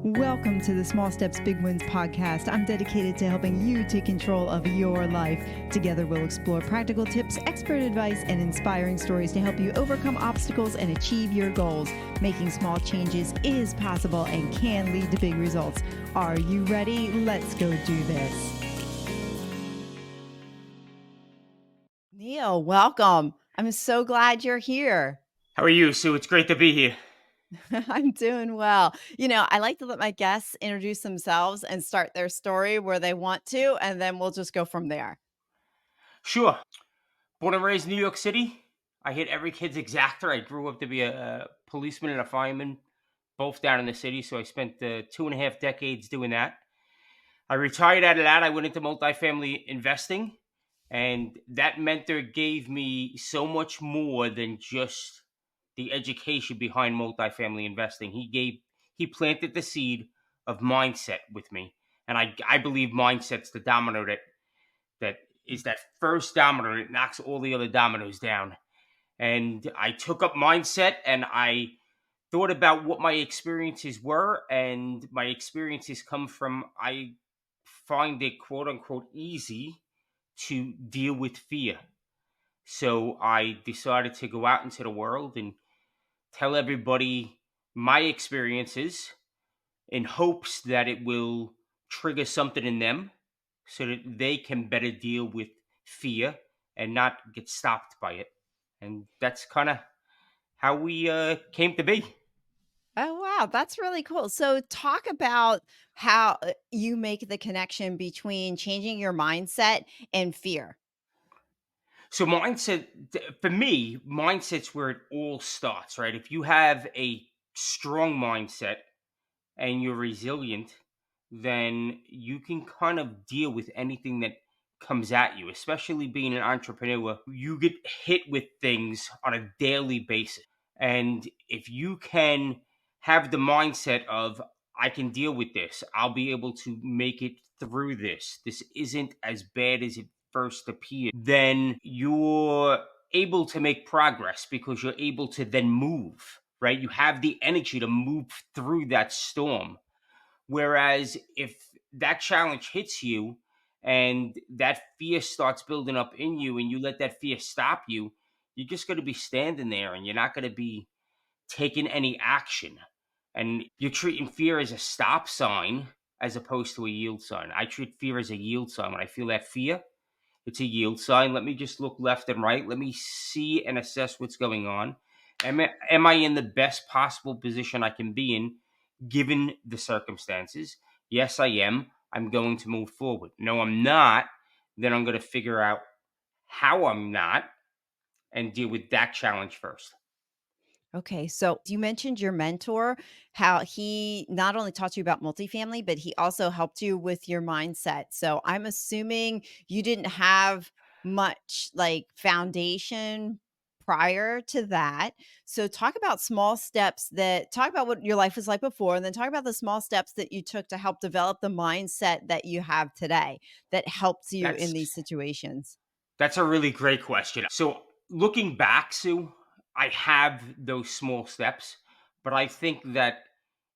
Welcome to the Small Steps, Big Wins podcast. I'm dedicated to helping you take control of your life. Together, we'll explore practical tips, expert advice, and inspiring stories to help you overcome obstacles and achieve your goals. Making small changes is possible and can lead to big results. Are you ready? Let's go do this. Neil, welcome. I'm so glad you're here. How are you, Sue? It's great to be here. I'm doing well. I like to let my guests introduce themselves and start their story where they want to, and then we'll just go from there. Sure. Born and raised in New York City. I hit every kid's exactor. I grew up to be a policeman and a fireman, both down in the city. So I spent 2.5 decades doing that. I retired out of that. I went into multifamily investing, and that mentor gave me so much more than just the education behind multifamily investing. He planted the seed of mindset with me, and I believe mindset's the domino that is that first domino that knocks all the other dominoes down. And I took up mindset and I thought about what my experiences were, and my experiences come from I find it quote unquote easy to deal with fear. So I decided to go out into the world and tell everybody my experiences in hopes that it will trigger something in them so that they can better deal with fear and not get stopped by it. And that's kind of how we came to be. Oh, wow. That's really cool. So, talk about how you make the connection between changing your mindset and fear. So, for me, mindset's where it all starts, right? If you have a strong mindset and you're resilient, then you can kind of deal with anything that comes at you, especially being an entrepreneur. You get hit with things on a daily basis. And if you can have the mindset of, I can deal with this, I'll be able to make it through this, this isn't as bad as it first appeared, then you're able to make progress because you're able to then move, right? You have the energy to move through that storm. Whereas if that challenge hits you and that fear starts building up in you and you let that fear stop you, you're just going to be standing there and you're not going to be taking any action. And you're treating fear as a stop sign as opposed to a yield sign. I treat fear as a yield sign. When I feel that fear, it's a yield sign. Let me just look left and right. Let me see and assess what's going on. Am I in the best possible position I can be in given the circumstances? Yes, I am. I'm going to move forward. No, I'm not. Then I'm going to figure out how I'm not and deal with that challenge first. Okay, so you mentioned your mentor, how he not only taught you about multifamily, but he also helped you with your mindset. So I'm assuming you didn't have much like foundation prior to that. So talk about what your life was like before, and then talk about the small steps that you took to help develop the mindset that you have today that helps you in That's these situations. That's a really great question. So, looking back, Sue, I have those small steps, but I think that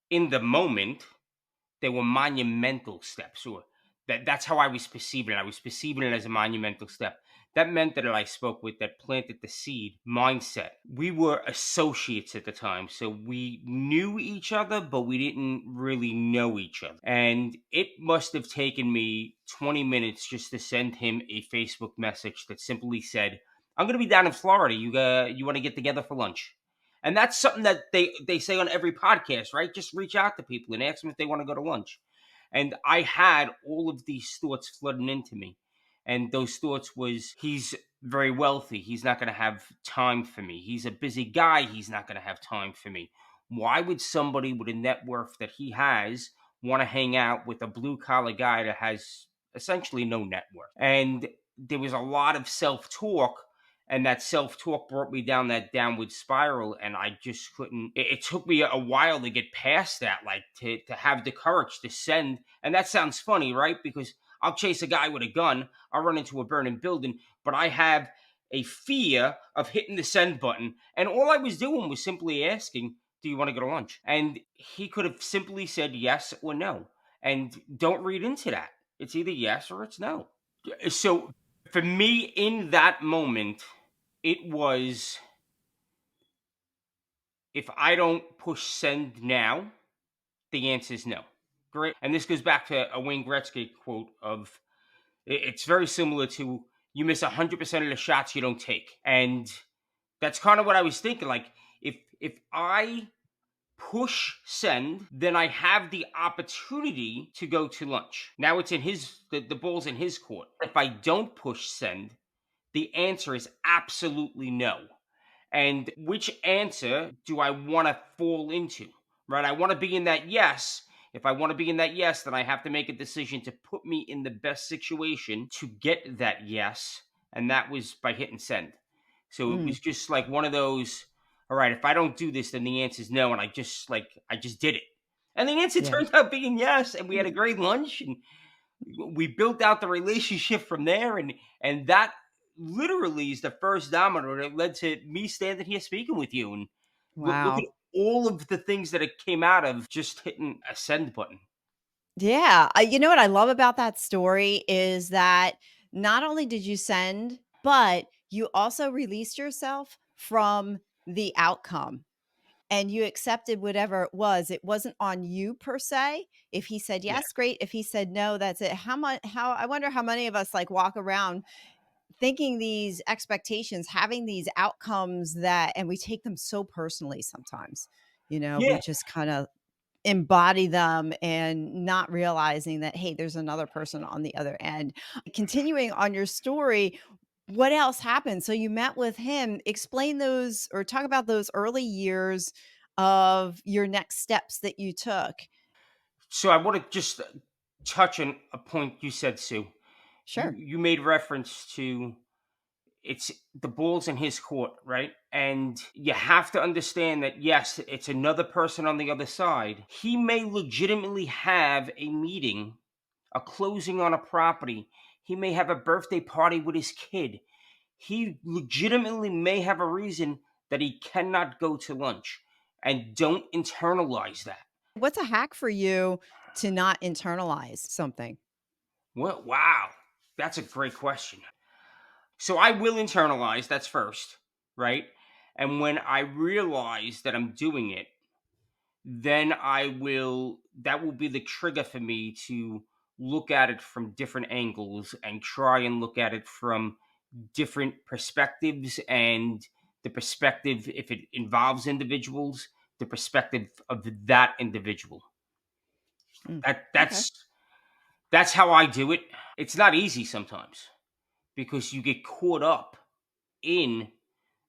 in the moment, they were monumental steps, or that's how I was perceiving it. I was perceiving it as a monumental step. That meant that I spoke with that planted the seed mindset. We were associates at the time, so we knew each other, but we didn't really know each other. And it must have taken me 20 minutes just to send him a Facebook message that simply said, "I'm going to be down in Florida. You want to get together for lunch?" And that's something that they say on every podcast, right? Just reach out to people and ask them if they want to go to lunch. And I had all of these thoughts flooding into me. And those thoughts was, he's very wealthy. He's not going to have time for me. He's a busy guy. He's not going to have time for me. Why would somebody with a net worth that he has want to hang out with a blue collar guy that has essentially no net worth? And there was a lot of self talk, and that self-talk brought me down that downward spiral, and I just couldn't. It took me a while to get past that, like to have the courage to send. And that sounds funny, right? Because I'll chase a guy with a gun, I'll run into a burning building, but I have a fear of hitting the send button. And all I was doing was simply asking, do you want to go to lunch? And he could have simply said yes or no. And don't read into that. It's either yes or it's no. So for me in that moment, it was, if I don't push send now, the answer is no. Great. And this goes back to a Wayne Gretzky quote of, it's very similar to, you miss 100% of the shots you don't take. And that's kind of what I was thinking. Like, if I push send, then I have the opportunity to go to lunch. Now it's in the ball's in his court. If I don't push send, the answer is absolutely no. And which answer do I want to fall into? Right? I want to be in that yes. If I want to be in that yes, then I have to make a decision to put me in the best situation to get that yes. And that was by hitting send. So it Mm, was just like one of those, all right, if I don't do this, then the answer is no. And I just did it. And the answer yeah. turned out being yes. And we had a great lunch and we built out the relationship from there. And that literally is the first domino that led to me standing here speaking with you. And look at Wow. all of the things that it came out of just hitting a send button. Yeah. You know what I love about that story is that not only did you send, but you also released yourself from the outcome and you accepted whatever it was. It wasn't on you per se. If he said Yeah. yes, great. If he said no, that's it. How I wonder how many of us like walk around thinking these expectations, having these outcomes that and we take them so personally sometimes. We Yeah. just kind of embody them and not realizing that, hey, there's another person on the other end. Continuing on your story, what else happened? So you met with him. Explain those or talk about those early years of your next steps that you took. So I want to just touch on a point you said, Sue. You Sure. you made reference to, it's the ball's in his court, right? And you have to understand that yes, it's another person on the other side. He may legitimately have a meeting, a closing on a property. He may have a birthday party with his kid. He legitimately may have a reason that he cannot go to lunch. And don't internalize that. What's a hack for you to not internalize something? Well, wow, that's a great question. So I will internalize, that's first, right? And when I realize that I'm doing it, then that will be the trigger for me to look at it from different angles and try and look at it from different perspectives, and the perspective, if it involves individuals, the perspective of that individual. Mm, That okay. that's how I do it. It's not easy sometimes because you get caught up in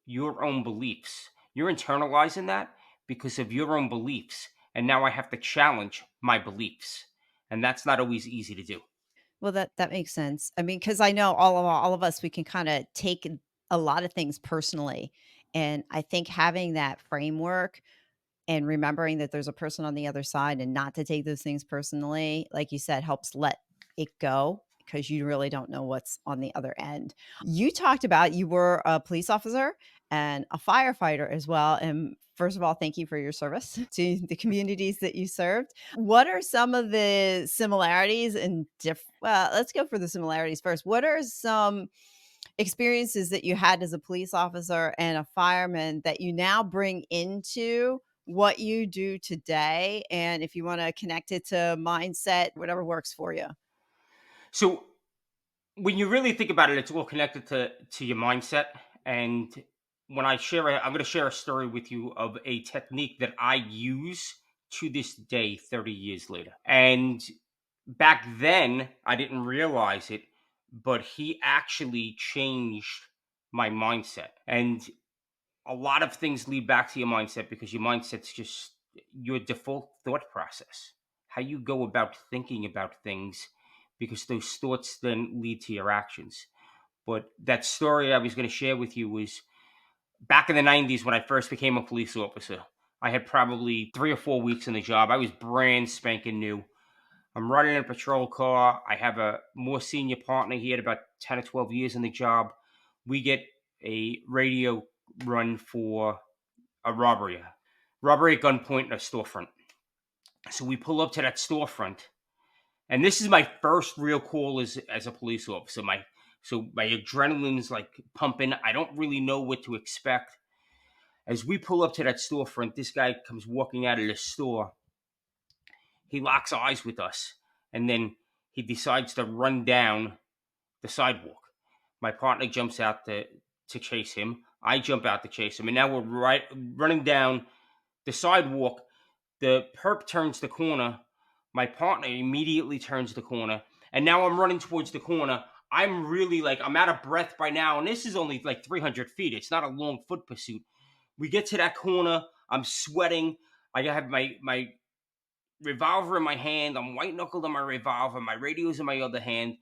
your own beliefs. You're internalizing that because of your own beliefs. And now I have to challenge my beliefs. And that's not always easy to do. Well, that makes sense. I mean, because I know all of us, we can kinda take a lot of things personally, and I think having that framework and remembering that there's a person on the other side and not to take those things personally, like you said, helps let it go because you really don't know what's on the other end. You talked about you were a police officer and a firefighter as well. And first of all, thank you for your service to the communities that you served. What are some of the similarities and well, let's go for the similarities first. What are some experiences that you had as a police officer and a fireman that you now bring into what you do today? And if you want to connect it to mindset, whatever works for you. So when you really think about it, it's all connected to your mindset. And when I'm going to share a story with you of a technique that I use to this day, 30 years later. And back then, I didn't realize it, but he actually changed my mindset. And a lot of things lead back to your mindset because your mindset's just your default thought process, how you go about thinking about things, because those thoughts then lead to your actions. But that story I was going to share with you was back in the 90s when I first became a police officer. I had probably 3 or 4 weeks in the job. I was brand spanking new. I'm running a patrol car. I have a more senior partner. He had about 10 or 12 years in the job. We get a radio run for a robbery. robbery at gunpoint in a storefront. So we pull up to that storefront, and this is my first real call as a police officer. My adrenaline's like pumping. I don't really know what to expect. As we pull up to that storefront, this guy comes walking out of the store. He locks eyes with us, and then he decides to run down the sidewalk. My partner jumps out to chase him. I jump out to chase him, and now we're running down the sidewalk. The perp turns the corner. My partner immediately turns the corner, and now I'm running towards the corner. I'm really like, I'm out of breath by now, and this is only like 300 feet. It's not a long foot pursuit. We get to that corner. I'm sweating. I have my revolver in my hand. I'm white knuckled on my revolver. My radio's in my other hand.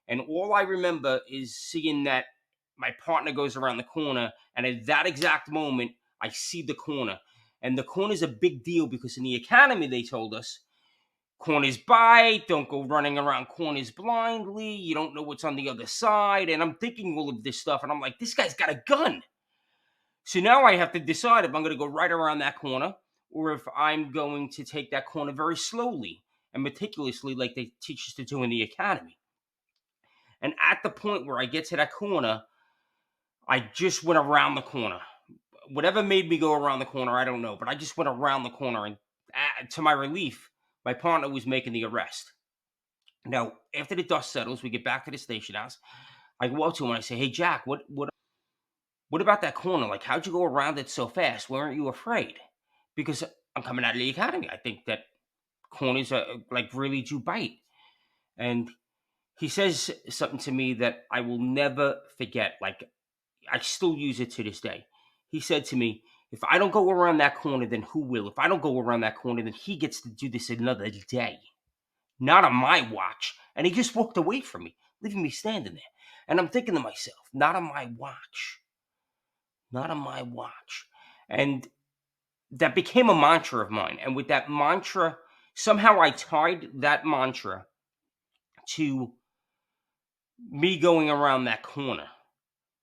And all I remember is seeing that my partner goes around the corner. And at that exact moment, I see the corner. And the corner is a big deal because in the academy, they told us corners bite. Don't go running around corners blindly. You don't know what's on the other side. And I'm thinking all of this stuff. And I'm like, this guy's got a gun. So now I have to decide if I'm going to go right around that corner or if I'm going to take that corner very slowly and meticulously like they teach us to do in the academy. And at the point where I get to that corner, I just went around the corner. Whatever made me go around the corner, I don't know. But I just went around the corner. And to my relief, my partner was making the arrest. Now, after the dust settles, we get back to the station house. I go up to him and I say, "Hey, Jack, what about that corner? Like, how'd you go around it so fast? Weren't you afraid?" Because I'm coming out of the academy. I think that corners are like really do bite. And he says something to me that I will never forget. Like, I still use it to this day. He said to me, "If I don't go around that corner, then who will? If I don't go around that corner, then he gets to do this another day. Not on my watch." And he just walked away from me, leaving me standing there. And I'm thinking to myself, not on my watch. Not on my watch. And that became a mantra of mine. And with that mantra, somehow I tied that mantra to me going around that corner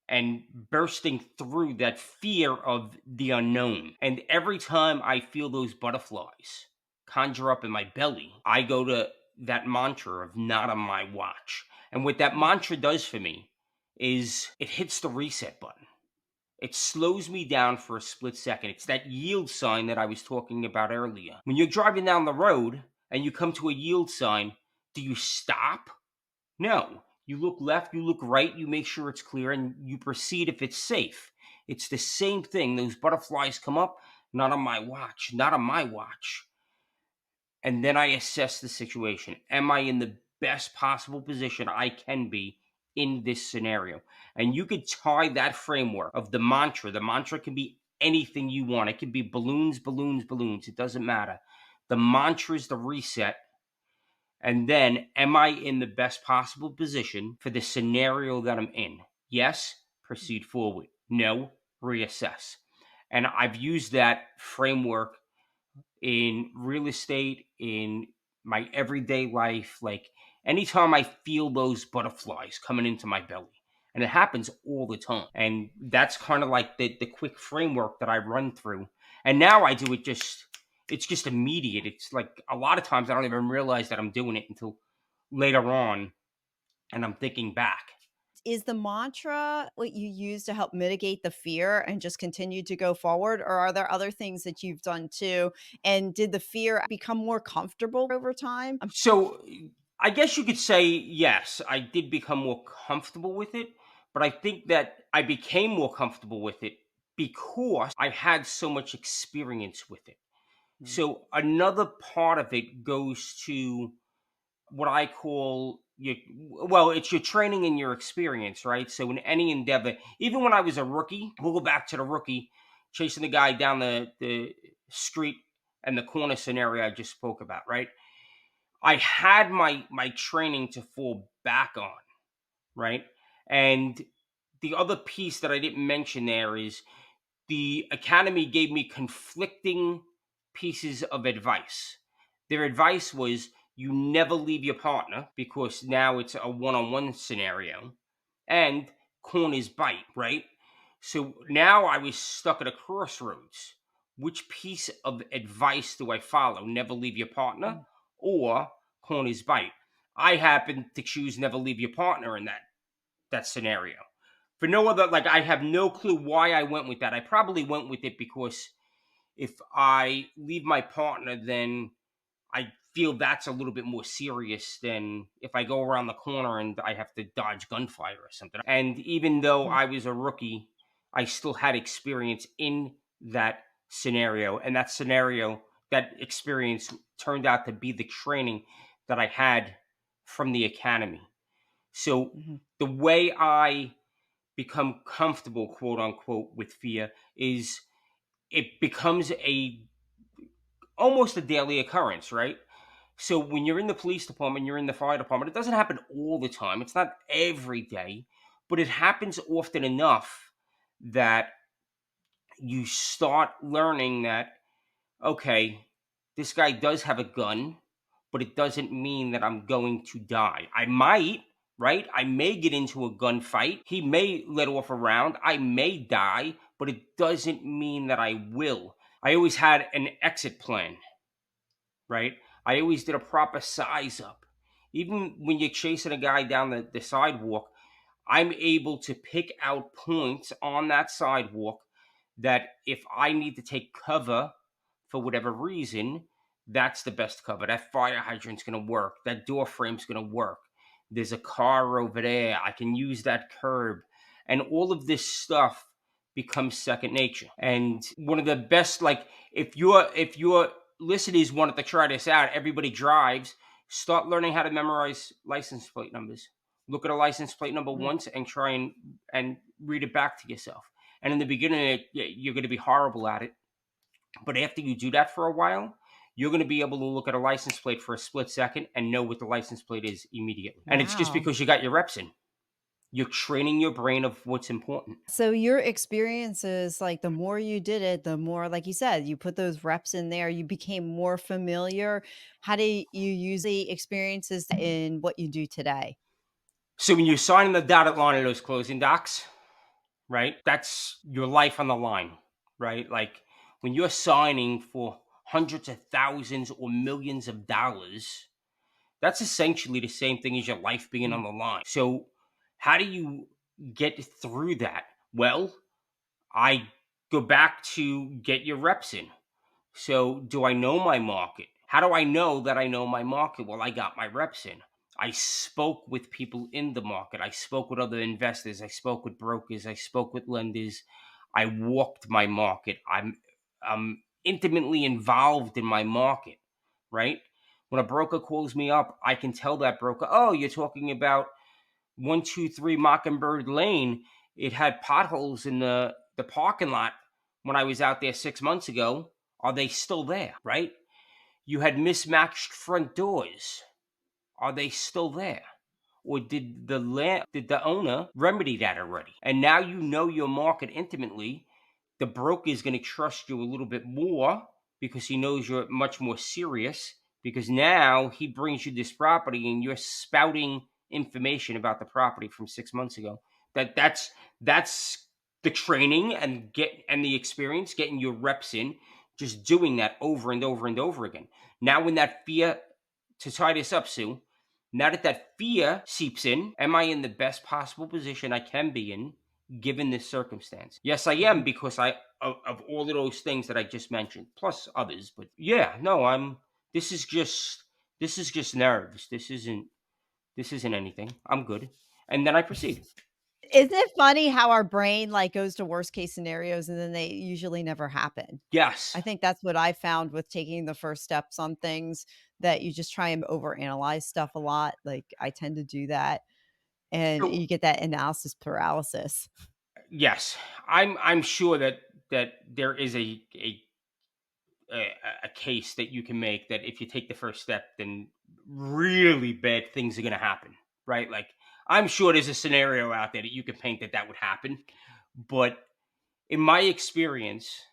and bursting through that fear of the unknown. And every time I feel those butterflies conjure up in my belly, I go to that mantra of not on my watch. And what that mantra does for me is it hits the reset button. It slows me down for a split second. It's that yield sign that I was talking about earlier. When you're driving down the road and you come to a yield sign, do you stop? No. You look left, you look right, you make sure it's clear, and you proceed if it's safe. It's the same thing. Those butterflies come up, not on my watch, not on my watch. And then I assess the situation. Am I in the best possible position I can be in this scenario? And you could tie that framework of the mantra. The mantra can be anything you want. It could be balloons, balloons, balloons. It doesn't matter. The mantra is the reset. And then, am I in the best possible position for the scenario that I'm in? Yes, proceed forward. No, reassess. And I've used that framework in real estate, in my everyday life. Like, anytime I feel those butterflies coming into my belly, and it happens all the time. And that's kind of like the quick framework that I run through. And now I do it it's just immediate. It's like a lot of times I don't even realize that I'm doing it until later on and I'm thinking back. Is the mantra what you use to help mitigate the fear and just continue to go forward? Or are there other things that you've done too? And did the fear become more comfortable over time? So I guess you could say, yes, I did become more comfortable with it, but I think that I became more comfortable with it because I had so much experience with it. So another part of it goes to what I call it's your training and your experience, right? So in any endeavor, even when I was a rookie, we'll go back to the rookie chasing the guy down the street and the corner scenario I just spoke about, right? I had my training to fall back on, right? And the other piece that I didn't mention there is the academy gave me conflicting pieces of advice. Their advice was you never leave your partner because now it's a one-on-one scenario and corners bite, right? So now I was stuck at a crossroads. which piece of advice do I follow? Never leave your partner or corners bite? I happen to choose never leave your partner in that scenario. For no other, like, I have no clue why I went with that. I probably went with it because if I leave my partner, then I feel that's a little bit more serious than if I go around the corner and I have to dodge gunfire or something. And even though Mhm. I was a rookie, I still had experience in that scenario. And that scenario, that experience turned out to be the training that I had from the academy. So Mhm. the way I become comfortable, quote unquote, with fear is it becomes a almost a daily occurrence, right? So when you're in the police department, you're in the fire department, it doesn't happen all the time. It's not every day, but it happens often enough that you start learning that, okay, this guy does have a gun, but it doesn't mean that I'm going to die. I might, right? I may get into a gunfight. He may let off a round. I may die, but it doesn't mean that I will. I always had an exit plan, right? I always did a proper size up. Even when you're chasing a guy down the sidewalk, I'm able to pick out points on that sidewalk that if I need to take cover for whatever reason, that's the best cover. That fire hydrant's going to work. That door frame's going to work. There's a car over there. I can use that curb. And all of this stuff becomes second nature. And one of the best, like, if your listeners wanted to try this out, everybody drives, start learning how to memorize license plate numbers. Look at a license plate number Mhm. once and try and read it back to yourself. And in the beginning, you're going to be horrible at it. But after you do that for a while, you're going to be able to look at a license plate for a split second and know what the license plate is immediately. And it's just Wow. because you got your reps in. You're training your brain of what's important. So your experiences, like the more you did it, the more, like you said, you put those reps in there, you became more familiar. How do you use the experiences in what you do today? So when you're signing the dotted line of those closing docs, right? That's your life on the line, right? Like when you're signing for hundreds of thousands or millions of dollars, that's essentially the same thing as your life being Mhm. on the line. So, how do you get through that? Well, I go back to get your reps in. So, do I know my market? How do I know that I know my market? Well, I got my reps in. I spoke with people in the market. I spoke with other investors. I spoke with brokers. I spoke with lenders. I walked my market. I'm intimately involved in my market, right? When a broker calls me up, I can tell that broker, "Oh, you're talking about 123 Mockingbird Lane. It had potholes in the parking lot when I was out there 6 months ago. Are they still there?" Right? You had mismatched front doors. Are they still there? Or did the owner remedy that already? And now you know your market intimately. The broker is going to trust you a little bit more because he knows you're much more serious, because now he brings you this property and you're spouting information about the property from 6 months ago. That's the training and the experience, getting your reps in, just doing that over and over and over again. Now when that fear, to tie this up, Sue, now that that fear seeps in, am I in the best possible position I can be in given this circumstance? Yes, I am, Mhm. because of all of those things that I just mentioned, plus others. But yeah, no, I'm. This is just nerves. This isn't anything. I'm good, and then I proceed. Isn't it funny how our brain like goes to worst case scenarios and then they usually never happen? Yes. I think that's what I found with taking the first steps on things, that you just try and overanalyze stuff a lot. Like I tend to do that, and So you get that analysis paralysis. yes, I'm sure that there is a a case that you can make that if you take the first step, then really bad things are going to happen, right? Like, I'm sure there's a scenario out there that you can paint that would happen. But in my experience,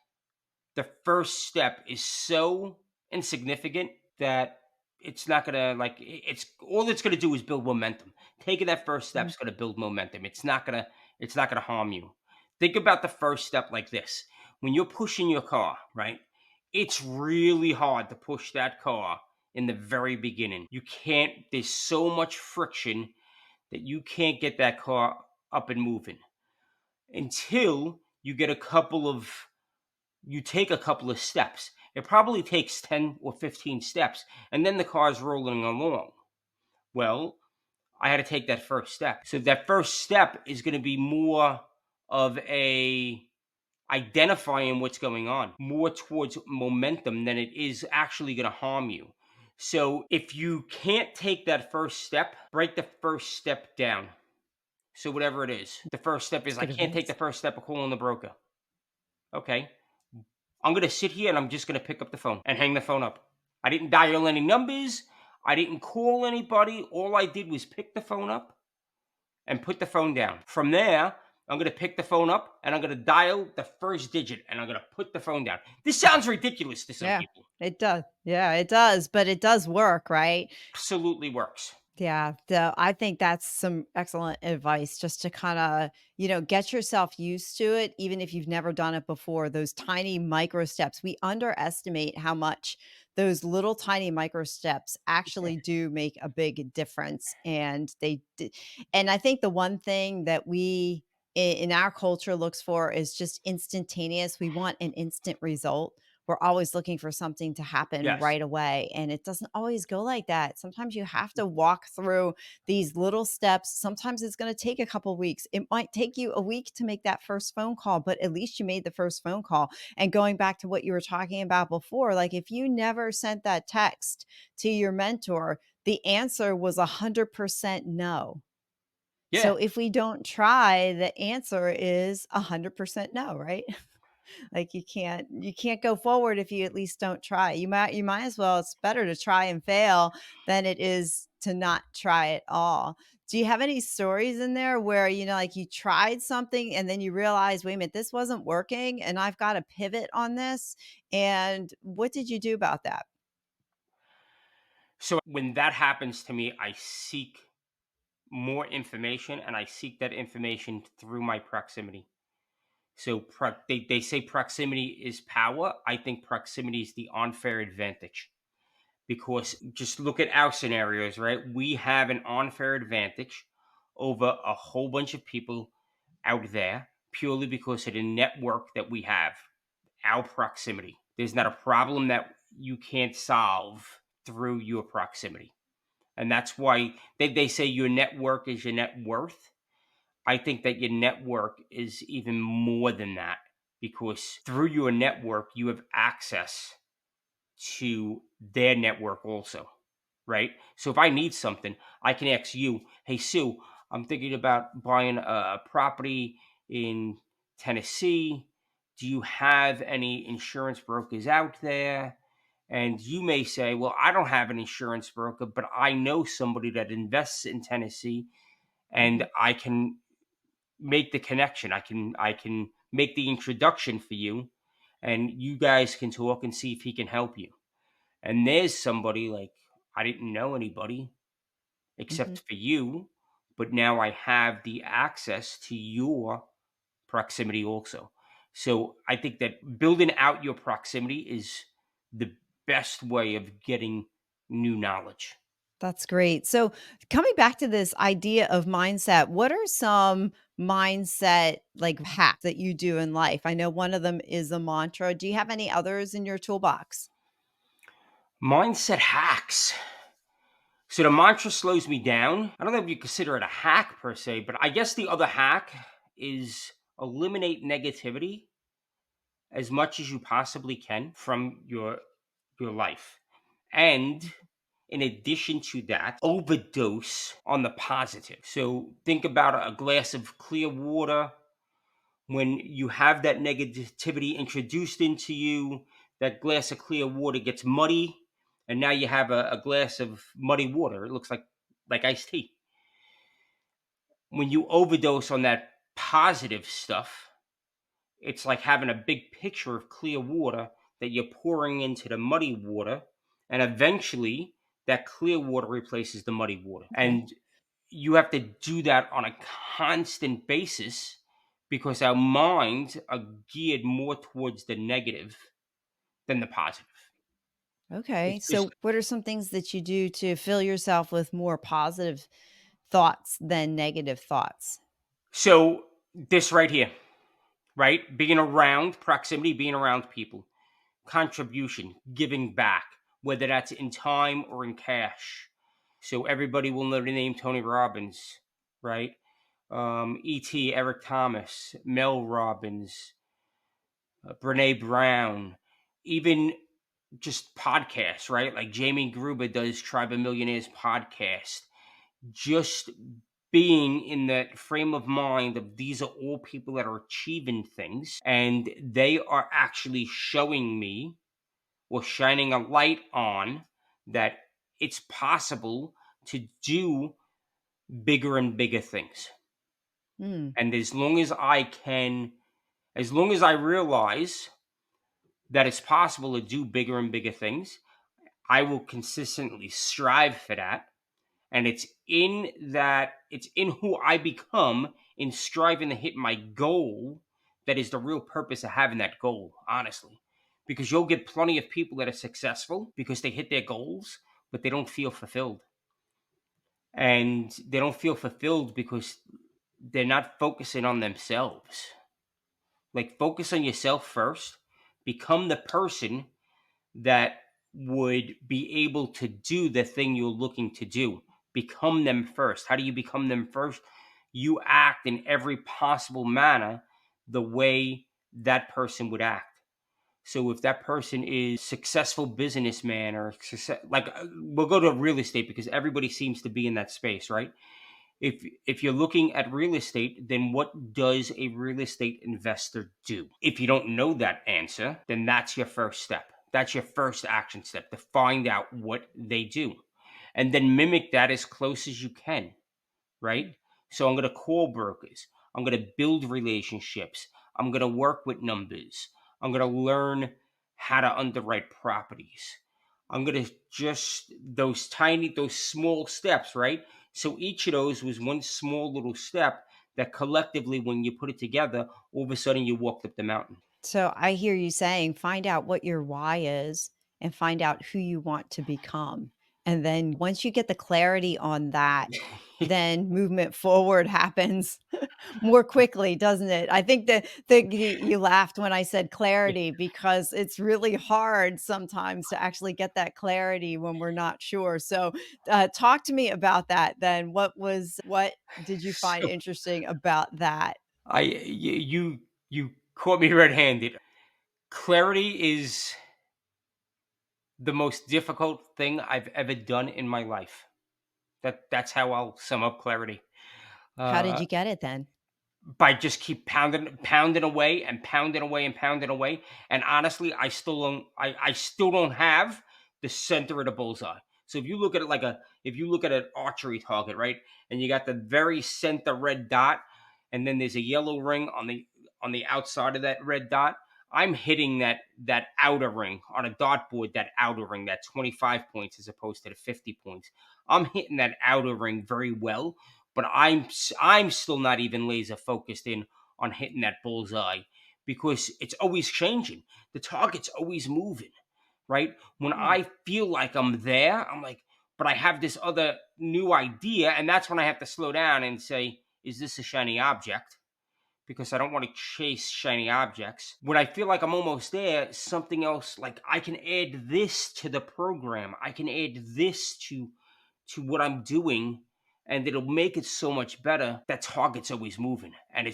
the first step is so insignificant that it's not gonna, like, it's all it's gonna do is build momentum. Taking that first step Mhm. is gonna build momentum. It's not gonna harm you. Think about the first step like this. when you're pushing your car, right? It's really hard to push that car in the very beginning. You can't, there's so much friction that you can't get that car up and moving until you get you take a couple of steps. It probably takes 10 or 15 steps, and then the car's rolling along. Well, I had to take that first step. So that first step is going to be more of a identifying what's going on, more towards momentum than it is actually going to harm you. So if you can't take that first step, break the first step down. So whatever it is, the first step It's is I good can't take the advice. first step of calling the broker. Okay, I'm going to sit here and I'm just going to pick up the phone and hang the phone up. I didn't dial any numbers. I didn't call anybody. All I did was pick the phone up and put the phone down. From there, I'm going to pick the phone up and I'm going to dial the first digit and I'm going to put the phone down. This sounds ridiculous to some Yeah, people. it does. Yeah, it does, but it does work, right? Absolutely works. Yeah, I think that's some excellent advice just to kind of, get yourself used to it, even if you've never done it before. Those tiny micro steps, we underestimate how much those little tiny micro steps actually do make a big difference. And I think the one thing that we in our culture looks for is just instantaneous. We want an instant result. We're always looking for something to happen Yes. right away, and it doesn't always go like that. Sometimes you have to walk through these little steps. Sometimes it's going to take a couple weeks. It might take you a week to make that first phone call, but at least you made the first phone call. And going back to what you were talking about before, like if you never sent that text to your mentor, the answer was 100% no. Yeah. So if we don't try, the answer is 100% no, right? Like you can't go forward if you at least don't try. You might as well, it's better to try and fail than it is to not try at all. Do you have any stories in there where, like you tried something and then you realize, wait a minute, this wasn't working and I've got to pivot on this? And what did you do about that? So when that happens to me, I seek more information and I seek that information through my proximity. So they say proximity is power. I think proximity is the unfair advantage because just look at our scenarios, right? We have an unfair advantage over a whole bunch of people out there purely because of the network that we have, our proximity. There's not a problem that you can't solve through your proximity. And that's why they say your network is your net worth. I think that your network is even more than that because through your network, you have access to their network also, right? So if I need something, I can ask you, hey, Sue, I'm thinking about buying a property in Tennessee. Do you have any insurance brokers out there? And you may say, well, I don't have an insurance broker, but I know somebody that invests in Tennessee and Mhm. I can make the connection. I can make the introduction for you and you guys can talk and see if he can help you. And there's somebody like I didn't know anybody Mhm. except for you, but now I have the access to your proximity also. So I think that building out your proximity is the best way of getting new knowledge. That's great. So, coming back to this idea of mindset, what are some mindset like hacks that you do in life? I know one of them is a mantra. Do you have any others in your toolbox? Mindset hacks. So the mantra slows me down. I don't know if you consider it a hack per se, but I guess the other hack is eliminate negativity as much as you possibly can from your life. And in addition to that, overdose on the positive. So think about a glass of clear water. When you have that negativity introduced into you, that glass of clear water gets muddy, and now you have a glass of muddy water. It looks like iced tea. When you overdose on that positive stuff, it's like having a big pitcher of clear water that you're pouring into the muddy water, and eventually that clear water replaces the muddy water. Okay. And you have to do that on a constant basis because our minds are geared more towards the negative than the positive. Okay. It's just So, what are some things that you do to fill yourself with more positive thoughts than negative thoughts? so this right here, right? Being around proximity, being around people, contribution, giving back, whether that's in time or in cash. So everybody will know the name Tony Robbins, right? E.T., Eric Thomas, Mel Robbins, Brene Brown, even just podcasts, right? Like Jamie Gruber does Tribe of Millionaires podcast. Just being in that frame of mind of these are all people that are achieving things and they are actually showing me or shining a light on that it's possible to do bigger and bigger things. Hmm. And as long as I realize that it's possible to do bigger and bigger things, I will consistently strive for that. And it's in who I become in striving to hit my goal that is the real purpose of having that goal, honestly. Because you'll get plenty of people that are successful because they hit their goals, but they don't feel fulfilled. And they don't feel fulfilled because they're not focusing on themselves. Like, focus on yourself first, become the person that would be able to do the thing you're looking to do. Become them first. How do you become them first? You act in every possible manner the way that person would act. So if that person is successful businessman or success, like we'll go to real estate because everybody seems to be in that space, right? If you're looking at real estate, then what does a real estate investor do? If you don't know that answer, then that's your first step. That's your first action step to find out what they do. And then mimic that as close as you can, right? So I'm going to call brokers. I'm going to build relationships. I'm going to work with numbers. I'm going to learn how to underwrite properties. I'm going to just those small steps, right? So each of those was one small little step that collectively, when you put it together, all of a sudden you walked up the mountain. So, I hear you saying find out what your why is and find out who you want to become. And then once you get the clarity on that, then movement forward happens more quickly, doesn't it? I think that you laughed when I said clarity because it's really hard sometimes to actually get that clarity when we're not sure. So, talk to me about that then. What did you find So interesting about that? you caught me red-handed. Clarity is the most difficult thing I've ever done in my life. That's how I'll sum up clarity. How did Uh, you get it then? by just keep pounding away and pounding away and pounding away. And honestly, I still don't have the center of the bullseye. So if you look at an archery target, right, and you got the very center red dot, and then there's a yellow ring on the outside of that red dot. I'm hitting that outer ring on a dartboard, that outer ring, that 25 points as opposed to the 50 points. I'm hitting that outer ring very well, but I'm still not even laser focused in on hitting that bullseye because it's always changing. The target's always moving, right? When Hmm. I feel like I'm there, I'm like, but I have this other new idea, and that's when I have to slow down and say, is this a shiny object? Because I don't want to chase shiny objects. When I feel like I'm almost there, something else, like I can add this to the program. I can add this to what I'm doing, and it'll make it so much better. That target's always moving, and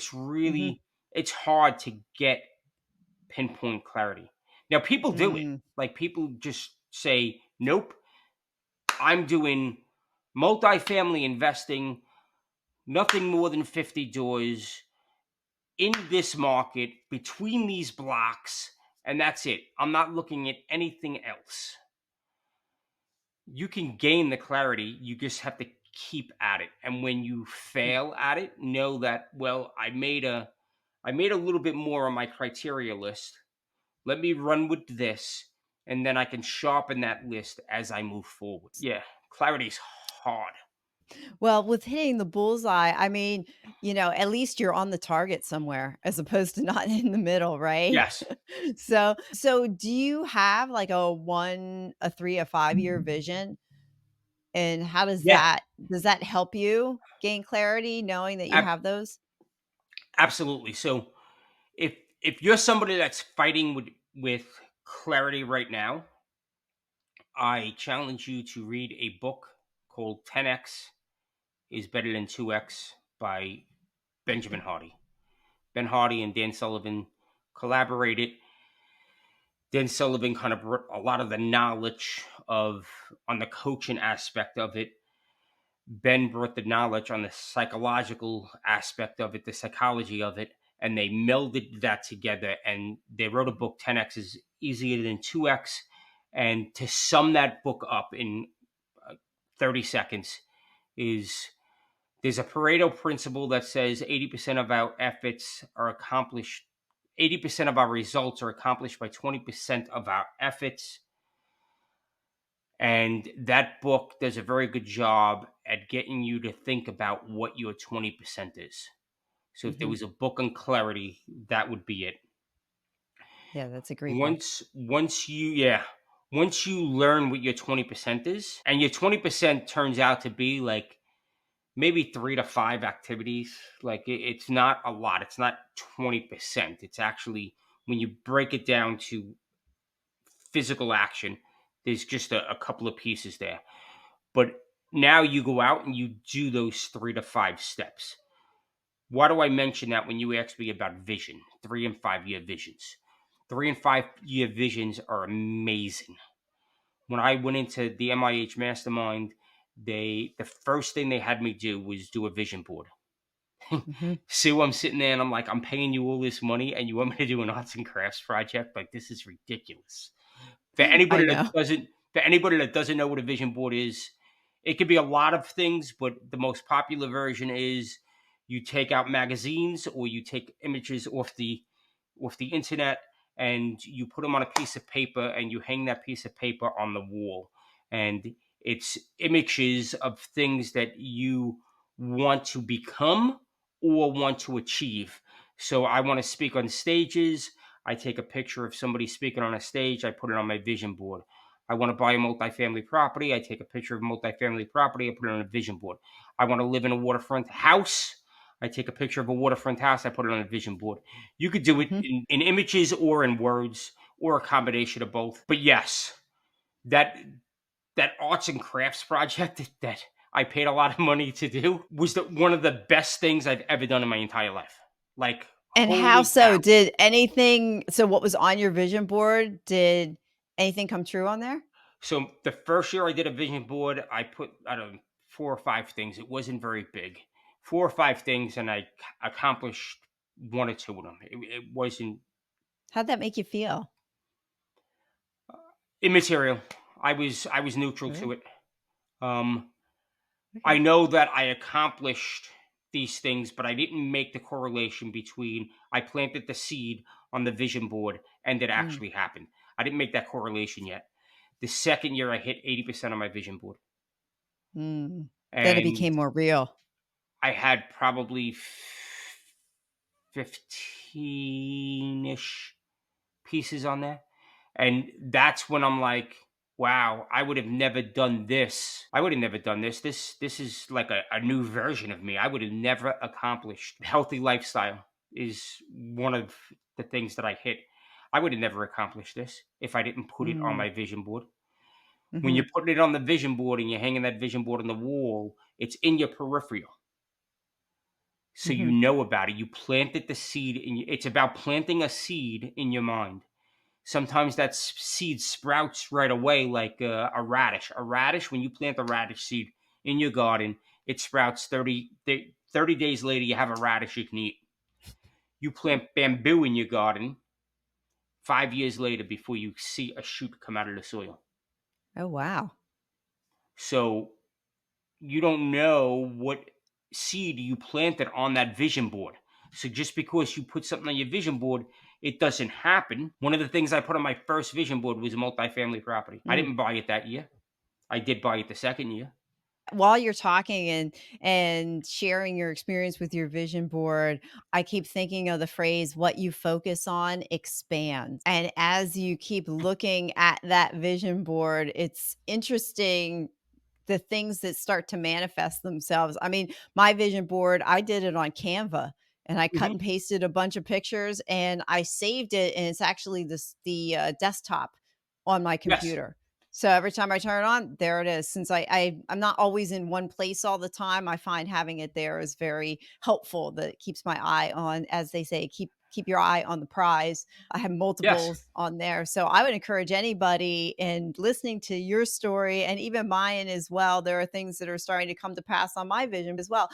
Mhm. it's hard to get pinpoint clarity. Now people do it. Mm. Like people just say, "Nope, I'm doing multifamily investing, nothing more than 50 doors in this market between these blocks, and that's it. I'm not looking at anything else." You can gain the clarity, you just have to keep at it. And when you Mm. fail at it, know that, well, I made a little bit more on my criteria list. Let me run with this, and then I can sharpen that list as I move forward. Yeah, clarity's hard. Well, with hitting the bullseye, I mean, at least you're on the target somewhere as opposed to not in the middle, right? Yes. So do you have like a 1, a 3, a 5-year vision? And how Yeah, does that help you gain clarity knowing that you ab- have those? absolutely. So if you're somebody that's fighting with clarity right now, I challenge you to read a book called 10x is Better Than 2x by Benjamin Hardy. Ben Hardy and Dan Sullivan collaborated. Dan Sullivan kind of brought a lot of the knowledge of on the coaching aspect of it. Ben brought the knowledge on the psychological aspect of it, the psychology of it, and they melded that together. And they wrote a book, 10x is easier than 2x. And to sum that book up in 30 seconds is there's a Pareto principle that says 80% of our efforts are accomplished, 80% of our results are accomplished by 20% of our efforts. And that book does a very good job at getting you to think about what your 20% is. So if there Mhm. was a book on clarity, that would be it. Yeah, that's a great book. Once you learn what your 20% is, and your 20% turns out to be like maybe 3 to 5 activities, like it's not a lot. It's not 20%. It's actually when you break it down to physical action, there's just a couple of pieces there. But now you go out and you do those 3 to 5 steps. Why do I mention that when you ask me about vision, 3 and 5 year visions? 3 and 5 year visions are amazing. When I went into the MIH mastermind, the first thing they had me do was do a vision board. Mhm. So I'm sitting there and I'm like, I'm paying you all this money and you want me to do an arts and crafts project? Like this is ridiculous. For I anybody that know. doesn't know what a vision board is, it could be a lot of things, but the most popular version is you take out magazines or you take images off the internet and you put them on a piece of paper and you hang that piece of paper on the wall. And it's images of things that you want to become or want to achieve. So I want to speak on stages. I take a picture of somebody speaking on a stage. I put it on my vision board. I want to buy a multifamily property. I take a picture of a multifamily property. I put it on a vision board. I want to live in a waterfront house. I take a picture of a waterfront house. I put it on a vision board. You could do it Mhm. in images or in words or a combination of both. But yes, that that arts and crafts project that I paid a lot of money to do was one of the best things I've ever done in my entire life. Like, And how holy so? cow. What was on your vision board, did anything come true on there? So the first year I did a vision board, I put, I don't know, 4 or 5 things. It wasn't very big. 4 or 5 things, and I accomplished 1 or 2 of them. It wasn't How'd that make you feel? immaterial. I was neutral to Really? it. Um, I Okay. know that I accomplished these things, but I didn't make the correlation between I planted the seed on the vision board and it Mm, actually happened. I didn't make that correlation yet. The second year, I hit 80% of my vision board, mm. Then it and became more real. I had probably 15 ish pieces on there. And that's when I'm like, wow, I would have never done this. I would have never done this. This is like a new version of me. I would have never accomplished healthy lifestyle is one of the things that I hit. I would have never accomplished this if I didn't put it on Mm, my vision board. When mhm, you're putting it on the vision board and you're hanging that vision board on the wall, it's in your peripheral. So you mhm. know about it. You planted the seed it's about planting a seed in your mind. Sometimes that seed sprouts right away, like a radish. A radish, when you plant a radish seed in your garden, it sprouts 30 days later, you have a radish you can eat. You plant bamboo in your garden 5 years later before you see a shoot come out of the soil. Oh, wow. So you don't know what seed you planted on that vision board. So just because you put something on your vision board, it doesn't happen. One of the things I put on my first vision board was a multifamily property. I Mm. didn't buy it that year. I did buy it the second year. While you're talking and sharing your experience with your vision board, I keep thinking of the phrase, what you focus on expands. And as you keep looking at that vision board, it's interesting the things that start to manifest themselves. I mean, my vision board, I did it on Canva and I cut Hmm. and pasted a bunch of pictures and I saved it, and it's actually the desktop on my Yes. computer. So every time I turn it on, there it is. Since I'm not always in one place all the time, I find having it there is very helpful. That it keeps my eye on, as they say, keep your eye on the prize. I have Yes. multiples on there. So I would encourage anybody in listening to your story and even mine as well. There are things that are starting to come to pass on my vision as well.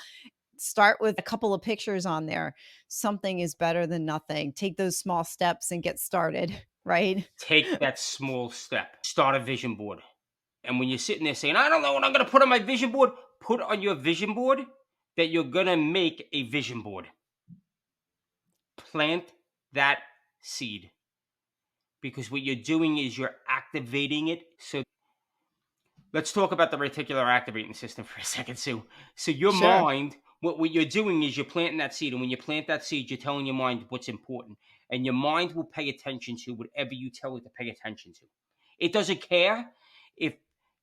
Start with a couple of pictures on there. Something is better than nothing. Take those small steps and get started, right? Take that small step. Start a vision board. And when you're sitting there saying, I don't know what I'm going to put on my vision board, put on your vision board that you're going to make a vision board. Plant that seed, because what you're doing is you're activating it. So let's talk about the reticular activating system for a second, Sue. So your Sure. mind, what you're doing is you're planting that seed. And when you plant that seed, you're telling your mind what's important. And your mind will pay attention to whatever you tell it to pay attention to. It doesn't care if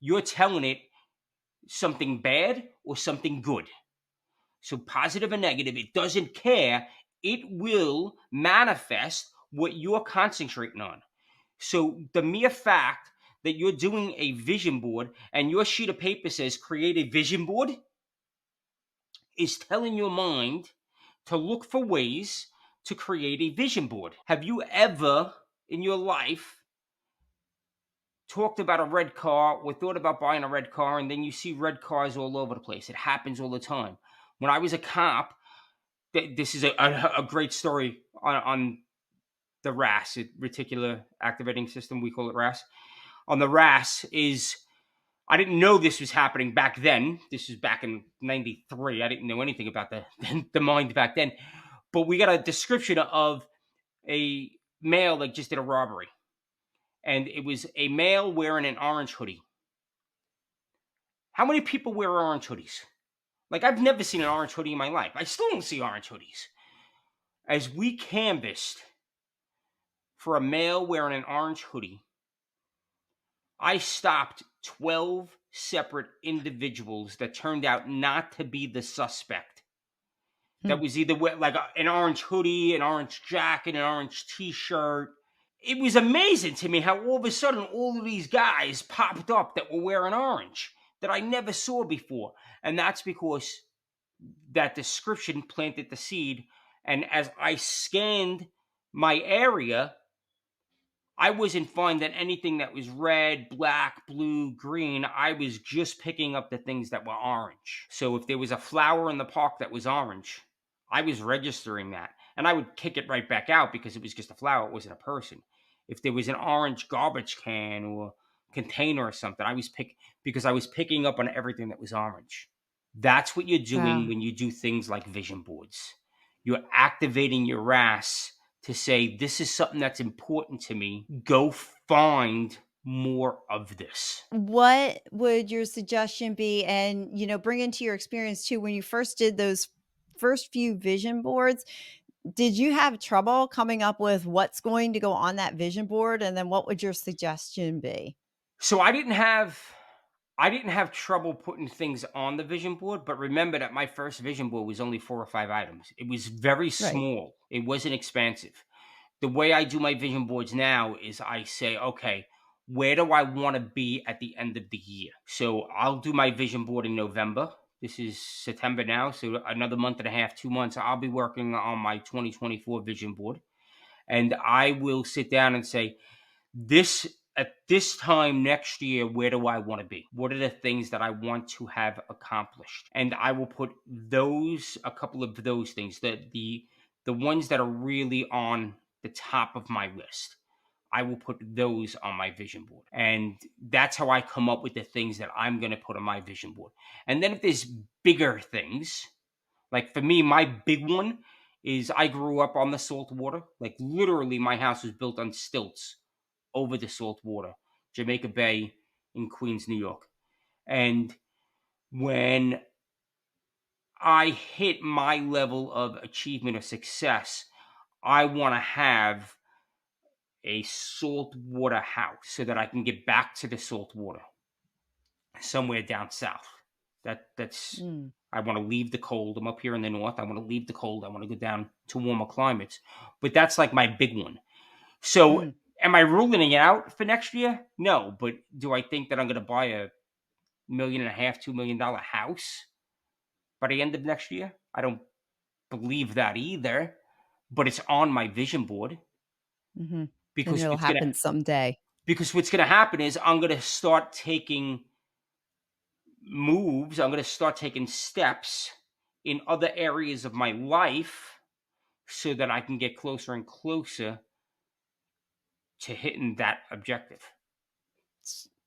you're telling it something bad or something good. So positive or negative, it doesn't care. It will manifest what you're concentrating on. So the mere fact that you're doing a vision board and your sheet of paper says create a vision board is telling your mind to look for ways to create a vision board. Have you ever in your life talked about a red car or thought about buying a red car, and then you see red cars all over the place? It happens all the time. When I was a cop, this is a great story on the RAS, reticular activating system. We call it RAS. On the RAS is, I didn't know this was happening back then. This was back in '93. I didn't know anything about the mind back then. But we got a description of a male that just did a robbery. And it was a male wearing an orange hoodie. How many people wear orange hoodies? Like, I've never seen an orange hoodie in my life. I still don't see orange hoodies. As we canvassed for a male wearing an orange hoodie, I stopped 12 separate individuals that turned out not to be the suspect. Hmm. That was either like an orange hoodie, an orange jacket, an orange t-shirt. It was amazing to me how all of a sudden all of these guys popped up that were wearing orange that I never saw before. And that's because that description planted the seed. And as I scanned my area, I wasn't finding anything that was red, black, blue, green. I was just picking up the things that were orange. So if there was a flower in the park that was orange, I was registering that. And I would kick it right back out because it was just a flower, it wasn't a person. If there was an orange garbage can or container or something, because I was picking up on everything that was orange. That's what you're doing Wow. when you do things like vision boards. You're activating your RAS to say, this is something that's important to me. Go find more of this. What would your suggestion be? And, bring into your experience too, when you first did those first few vision boards, did you have trouble coming up with what's going to go on that vision board? And then what would your suggestion be? So I didn't have trouble putting things on the vision board, but remember that my first vision board was only 4 or 5 items. It was very Right. small. It wasn't expansive. The way I do my vision boards now is I say, okay, where do I want to be at the end of the year? So I'll do my vision board in November. This is September now. So another month and a half, 2 months, I'll be working on my 2024 vision board. And I will sit down and say, this at this time next year, where do I want to be? What are the things that I want to have accomplished? And I will put a couple of those things, the ones that are really on the top of my list. I will put those on my vision board. And that's how I come up with the things that I'm going to put on my vision board. And then if there's bigger things, like for me, my big one is I grew up on the salt water. Like literally, my house was built on stilts over the salt water, Jamaica Bay in Queens, New York. And when I hit my level of achievement or success, I want to have a salt water house so that I can get back to the salt water somewhere down south. That's Mm, I want to leave the cold. I'm up here in the north. I want to leave the cold. I want to go down to warmer climates. But that's like my big one. So mm. am I ruling it out for next year? No, but do I think that I'm going to buy a million and a half, $2 million house by the end of next year? I don't believe that either, but it's on my vision board Mhm. And because it'll happen someday. what's gonna happen is I'm gonna start taking moves. I'm gonna start taking steps in other areas of my life so that I can get closer and closer to hitting that objective.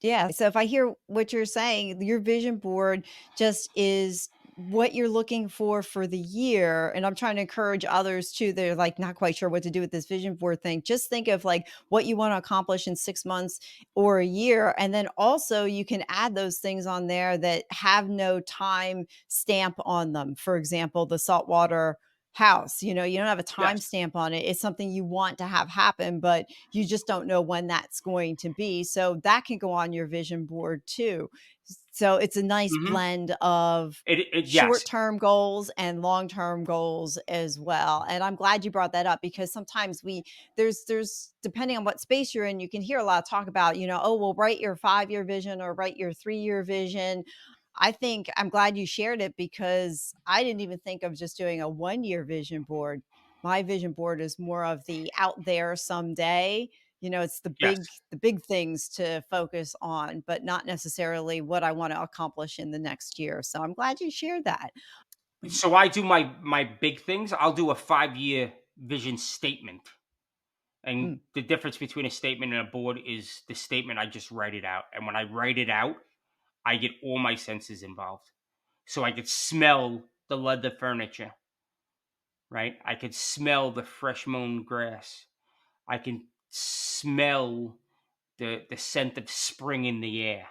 Yeah, so if I hear what you're saying, your vision board just is what you're looking for the year, and I'm trying to encourage others too, they're, like, not quite sure what to do with this vision board thing. Just think of, like, what you wanna accomplish in 6 months or a year, and then also you can add those things on there that have no time stamp on them. For example, the saltwater house, you don't have a Yes. time stamp on it. It's something you want to have happen, but you just don't know when that's going to be. So that can go on your vision board too. So it's a nice Hmm. blend of Yes. short-term goals and long-term goals as well. And I'm glad you brought that up because sometimes there's depending on what space you're in, you can hear a lot of talk about, oh, well, write your 5-year vision or write your 3-year vision. I think I'm glad you shared it because I didn't even think of just doing a 1-year vision board. My vision board is more of the out there someday. It's the Yes. big things to focus on, but not necessarily what I want to accomplish in the next year. So I'm glad you shared that. Mhm. So I do my big things. I'll do a 5-year vision statement. And Mm, the difference between a statement and a board is the statement, I just write it out. And when I write it out, I get all my senses involved. So I could smell the leather furniture, right? I could smell the fresh mown grass. I can smell the scent of spring in the air.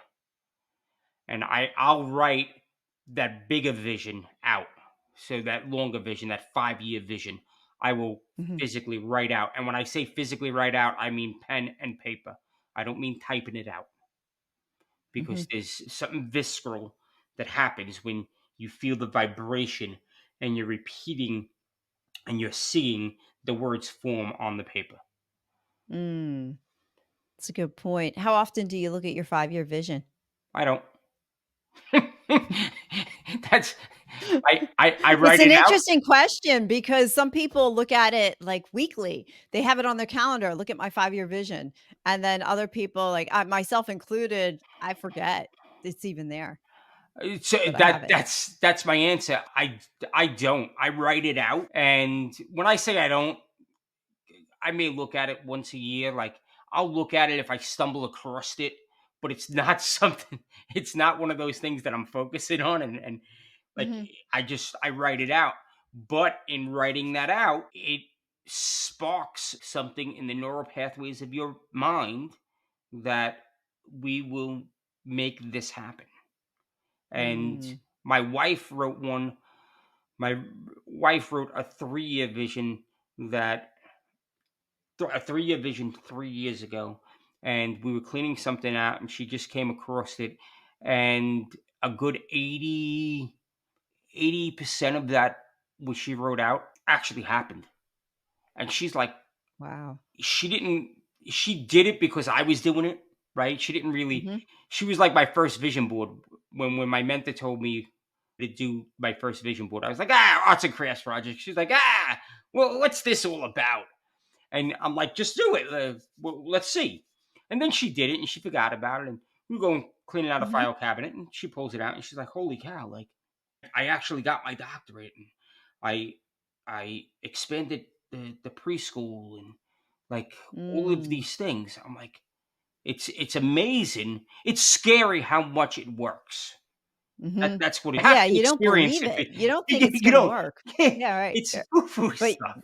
And I'll write that bigger vision out. So that longer vision, that 5-year vision, I will mhm, physically write out. And when I say physically write out, I mean pen and paper. I don't mean typing it out mhm. because there's something visceral that happens when you feel the vibration and you're repeating and you're seeing the words form on the paper. Mm, that's a good point. How often do you look at your 5-year vision? I don't. That's I It's write an it out. interesting question because some people look at it like weekly. They have it on their calendar, look at my 5-year vision. And then other people, like myself included, I forget it's even there, So but I have it. that's my answer. I don't. I write it out, and when I say I don't, I may look at it once a year. Like I'll look at it if I stumble across it, but it's not something. It's not one of those things that I'm focusing on, and like Mhm. I write it out. But in writing that out, it sparks something in the neural pathways of your mind that we will make this happen. And Mm. my wife wrote one. My wife wrote a 3-year vision that a 3-year vision 3 years ago, and we were cleaning something out, and she just came across it, and a good 80% of that what she wrote out actually happened. And she's like, Wow. she didn't she did it because I was doing it, right? She didn't really Mhm. she was like my first vision board. When my mentor told me to do my first vision board, I was like, arts and crafts project. She's like, well, what's this all about? And I'm like, just do it. Well, let's see. And then she did it and she forgot about it. And we were going cleaning out a Mhm. file cabinet and she pulls it out and she's like, holy cow, like I actually got my doctorate and I I expanded the preschool and like all of Mm. these things. I'm like, it's amazing. It's scary how much it works. Mhm. That's what you have Yeah, to you don't experience believe it. it. You don't think You, it's you gonna know, work. yeah, Yeah, right. it's Yeah. foo-foo But stuff.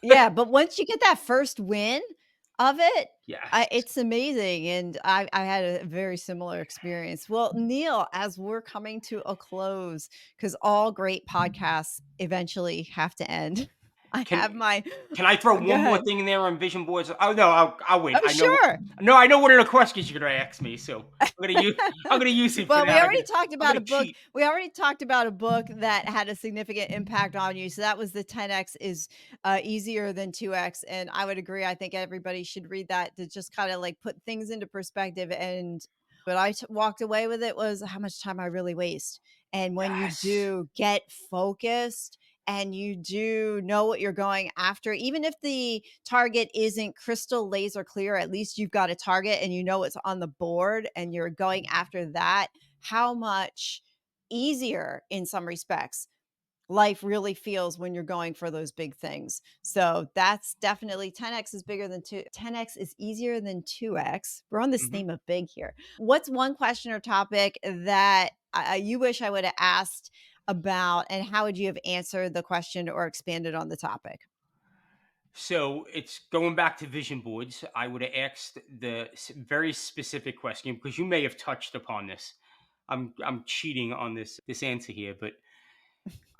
yeah, but once you get that first win, of it. Yes. It's amazing, and I had a very similar experience. Well, Neil, as we're coming to a close, because all great podcasts eventually have to end. I Can have my can I throw go one more ahead. thing in there on vision boards? Oh no, I'll wait. Oh, sure. I know what are the questions you're gonna ask me, so I'm gonna use it for Well, we that. already talked I'm about gonna a book. cheat. We already talked about a book that had a significant impact on you. So that was the 10x is easier than 2x, and I would agree. I think everybody should read that to just kind of like put things into perspective. And what walked away with it was how much time I really waste. And when you Yes. do get focused and you do know what you're going after, even if the target isn't crystal laser clear, at least you've got a target and you know what's on the board and you're going after that. How much easier in some respects life really feels when you're going for those big things. So that's definitely 10x is bigger than 10x is easier than 2x. We're on this Mhm. theme of big here. What's one question or topic that you wish I would have asked about, and how would you have answered the question or expanded on the topic? So it's going back to vision boards. I would have asked the very specific question because you may have touched upon this. I'm cheating on this answer here, but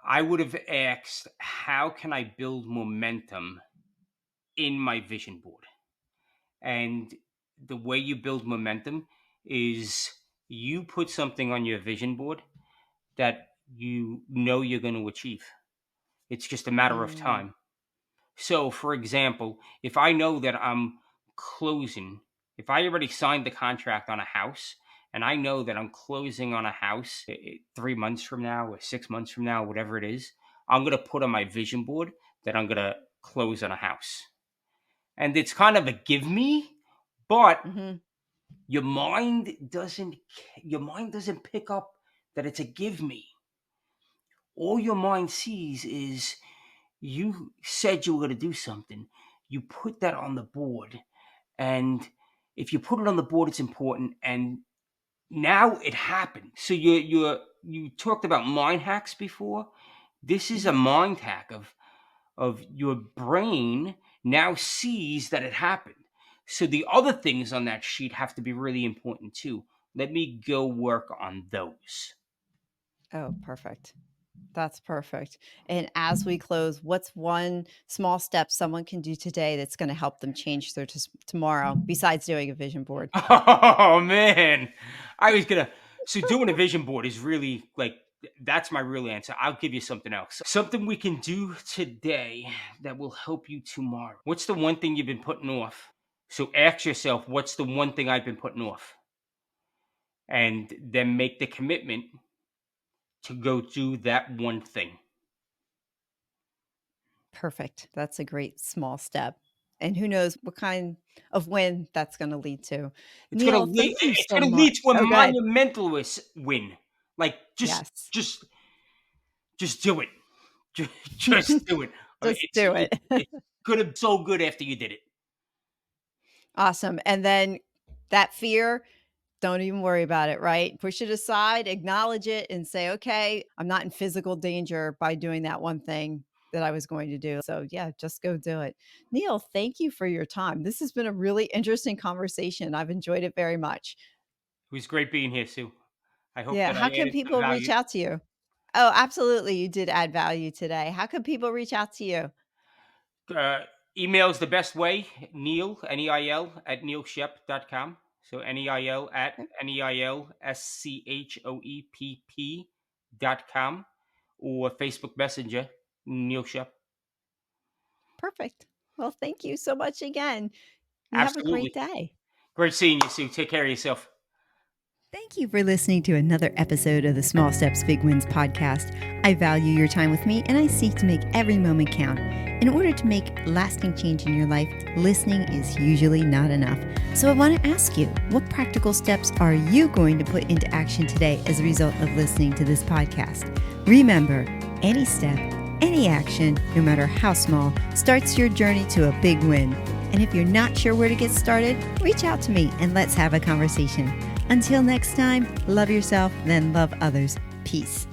I would have asked, how can I build momentum in my vision board? And the way you build momentum is you put something on your vision board that you know you're going to achieve. It's just a matter of Mm, time. So, for example, if I know that I'm closing, if I already signed the contract on a house and I know that I'm closing on a house 3 months from now or 6 months from now, whatever it is, I'm going to put on my vision board that I'm going to close on a house. And it's kind of a give me, but mhm, your mind doesn't your mind doesn't pick up that it's a give me. All your mind sees is you said you were going to do something. You put that on the board, and if you put it on the board, it's important. And now it happened. So you talked about mind hacks before. This is a mhm. mind hack of your brain now sees that it happened. So the other things on that sheet have to be really important too. Let me go work on those. Oh, perfect. That's perfect. And as we close, what's one small step someone can do today that's going to help them change their tomorrow besides doing a vision board? Oh man, I was gonna. So doing a vision board is really like that's my real answer. I'll give you something else. Something we can do today that will help you tomorrow. What's the one thing you've been putting off? So ask yourself, what's the one thing I've been putting off? And then make the commitment to go do that one thing. Perfect. That's a great small step. And who knows what kind of win that's going to lead to. Neil, thank you It's so gonna much. lead to a Oh, good. win. Like Yes. just just do it. Just do it. Just do it. It's gonna be so good after you did it. Awesome. And then that fear, don't even worry about it, right? Push it aside, acknowledge it, and say, okay, I'm not in physical danger by doing that one thing that I was going to do. So, yeah, just go do it. Neil, thank you for your time. This has been a really interesting conversation. I've enjoyed it very much. It was great being here, Sue. I hope Yeah. that I How can added some people reach value. out to you? Oh, absolutely. You did add value today. How can people reach out to you? Uh, Email is the best way. Neil, Neil, at neilschoepp.com. So Neil at neilschoepp.com or Facebook Messenger, Neil Schoepp. Perfect. Well, thank you so much again. You have a great Absolutely. day. Great seeing you, Sue. Take care of yourself. Thank you for listening to another episode of the Small Steps, Big Wins podcast. I value your time with me and I seek to make every moment count. In order to make lasting change in your life, listening is usually not enough. So I want to ask you, what practical steps are you going to put into action today as a result of listening to this podcast? Remember, any step, any action, no matter how small, starts your journey to a big win. And if you're not sure where to get started, reach out to me and let's have a conversation. Until next time, love yourself, then love others. Peace.